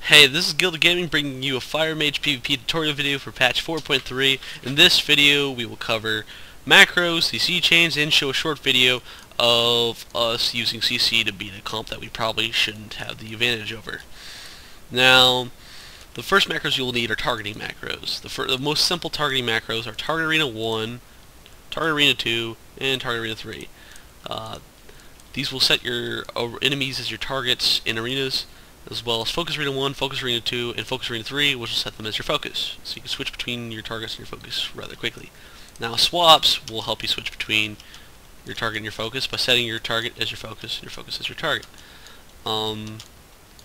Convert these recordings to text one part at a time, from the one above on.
Hey, this is GuildedGaming bringing you a Fire Mage PvP tutorial video for patch 4.3. In this video, we will cover macros, CC chains, and show a short video of us using CC to beat a comp that we probably shouldn't have the advantage over. Now, the first macros you will need are targeting macros. The most simple targeting macros are Target Arena 1, Target Arena 2, and Target Arena 3. These will set your enemies as your targets in arenas, as well as Focus Arena 1, Focus Arena 2, and Focus Arena 3, which will set them as your focus. So you can switch between your targets and your focus rather quickly. Now swaps will help you switch between your target and your focus by setting your target as your focus and your focus as your target.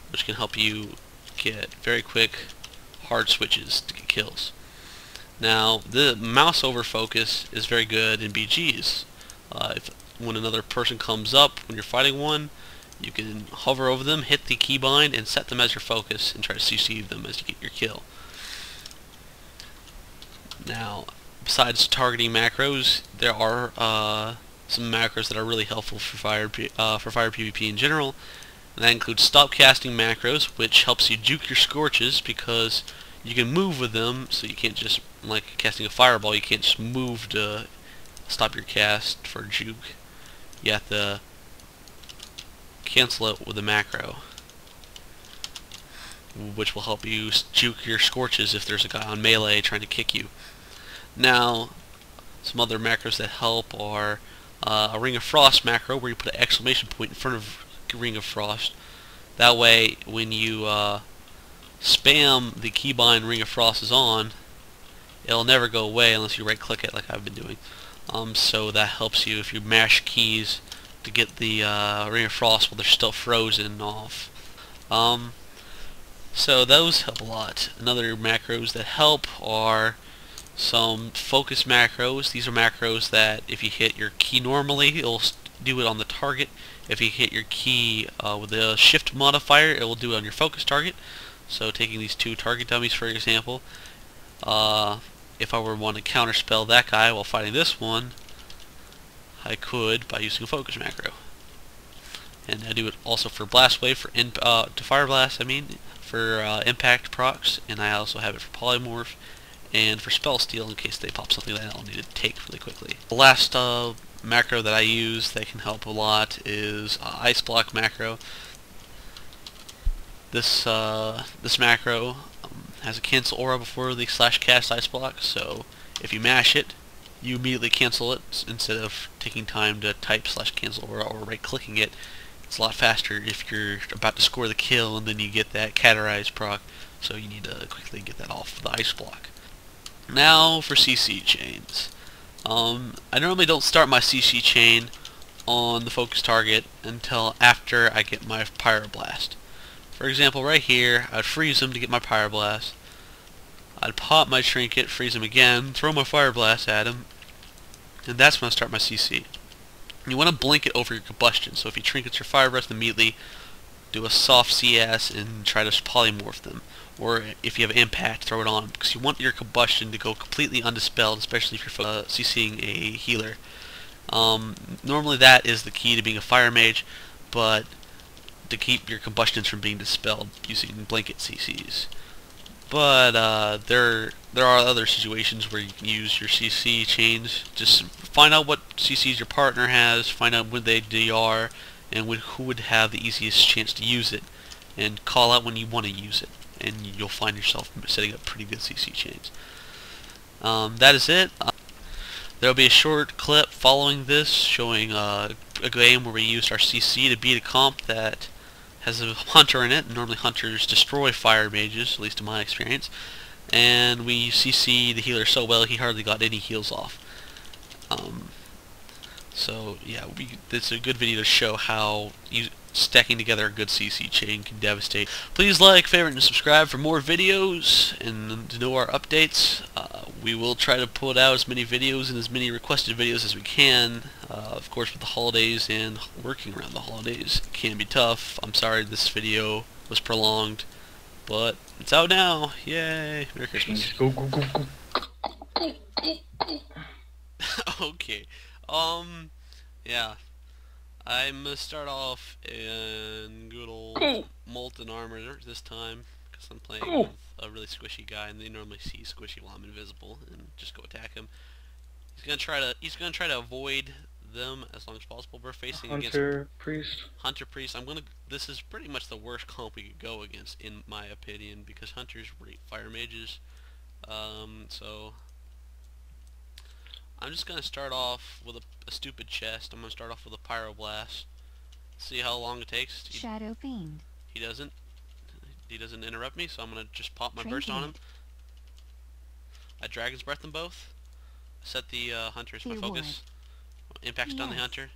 Which can help you get very quick, hard switches to get kills. Now the mouseover focus is very good in BGs. When another person comes up, when you're fighting one, you can hover over them, hit the keybind, and set them as your focus, and try to CC them as you get your kill. Now, besides targeting macros, there are some macros that are really helpful for fire PvP in general, and that includes stopcasting macros, which helps you juke your scorches because you can move with them, so you can't just, like casting a fireball, you can't just move to stop your cast for juke. You have to cancel it with a macro, which will help you juke your scorches if there's a guy on melee trying to kick you. Now, some other macros that help are a Ring of Frost macro, where you put an exclamation point in front of Ring of Frost. That way, when you spam the keybind Ring of Frost is on, it'll never go away unless you right click it like I've been doing. So that helps you if you mash keys to get the Ring of Frost while they're still frozen off. So those help a lot. Another macros that help are some focus macros. These are macros that if you hit your key normally, it'll do it on the target. If you hit your key with the shift modifier, it will do it on your focus target. So taking these two target dummies for example, if I were to want to counterspell that guy while fighting this one, I could by using a focus macro. And I do it also for blast wave, to fire blast, for impact procs, and I also have it for polymorph and for SpellSteal in case they pop something that I'll need to take really quickly. The last macro that I use that can help a lot is ice block macro. This macro has a cancel aura before the /cast ice block, so if you mash it, you immediately cancel it instead of taking time to type /cancel aura or right clicking it. It's a lot faster if you're about to score the kill and then you get that categorize proc, so you need to quickly get that off the ice block. Now for CC chains. I normally don't start my CC chain on the focus target until after I get my pyroblast. For example, right here, I'd freeze him to get my pyroblast. I'd pop my trinket, freeze him again, throw my fireblast at him, and that's when I start my CC. You want to blink it over your combustion, so if you trinkets your fireblast immediately, do a soft CS and try to polymorph them. Or if you have impact, throw it on them, because you want your combustion to go completely undispelled, especially if you're CCing a healer. Normally that is the key to being a fire mage, but to keep your combustions from being dispelled using blanket CCs. But there are other situations where you can use your CC chains. Just find out what CCs your partner has, find out when they DR, and who would have the easiest chance to use it, and call out when you want to use it, and you'll find yourself setting up pretty good CC chains. That is it. There will be a short clip following this showing a game where we used our CC to beat a comp that has a hunter in it, and normally hunters destroy fire mages, at least in my experience, and we CC the healer so well he hardly got any heals off. So yeah, it's a good video to show how stacking together a good CC chain can devastate. Please like, favorite, and subscribe for more videos and to know our updates. We will try to put out as many videos and as many requested videos as we can. Of course, with the holidays and working around the holidays, it can be tough. I'm sorry this video was prolonged, but it's out now. Yay! Merry Christmas. Go, go, go, go, go, go, go. Okay. Yeah. I'm gonna start off in good old molten armor this time, because I'm playing Cool. with a really squishy guy, and they normally see squishy while I'm invisible, and just go attack him. He's gonna try to avoid them as long as possible. We're facing against Hunter, priest. Hunter Priest. This is pretty much the worst comp we could go against, in my opinion, because Hunters rate fire mages. So I'm just gonna start off with a stupid chest. I'm gonna start off with a pyroblast. See how long it takes. Shadow Fiend. He doesn't interrupt me, so I'm gonna just pop my burst on him. I Dragon's Breath them both. Set the Hunter as my focus. Impact stun the Hunter.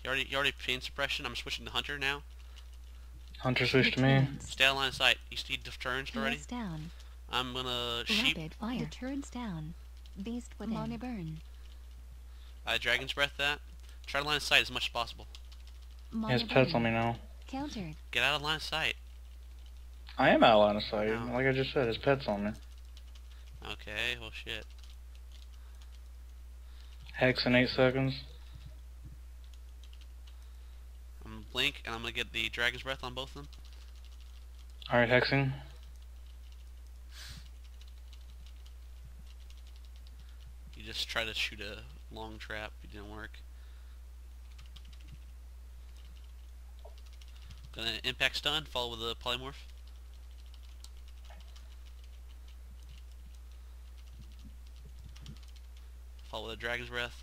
You already pain suppression. I'm switching to Hunter now. Hunter switched to me. Stay out of line of sight. You see the turns already? Down. I'm gonna sheep. Rapid fire. Deterrence down. Beast within. Mana burn. I Dragon's Breath that. Try to line of sight as much as possible. He has pets on me now. Countered. Get out of line of sight. I am out of line of sight. No. Like I just said, his pets on me. Okay, well shit. Hex in 8 seconds. I'm gonna blink, and I'm gonna get the Dragon's Breath on both of them. Alright, hexing. You just try to shoot a long trap. It didn't work. Gonna impact stun, follow with a polymorph. Follow with a Dragon's Breath.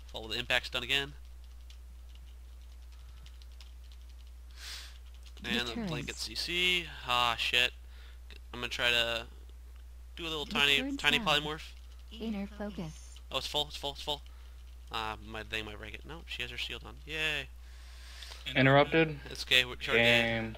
Follow with the impact stun again. And the blanket CC. Ah, shit. I'm gonna try to do a little tiny polymorph. Inner focus. Oh, it's full, it's full, it's full. My thing might break it. No, she has her shield on. Yay. Interrupted. It's okay, we're Game.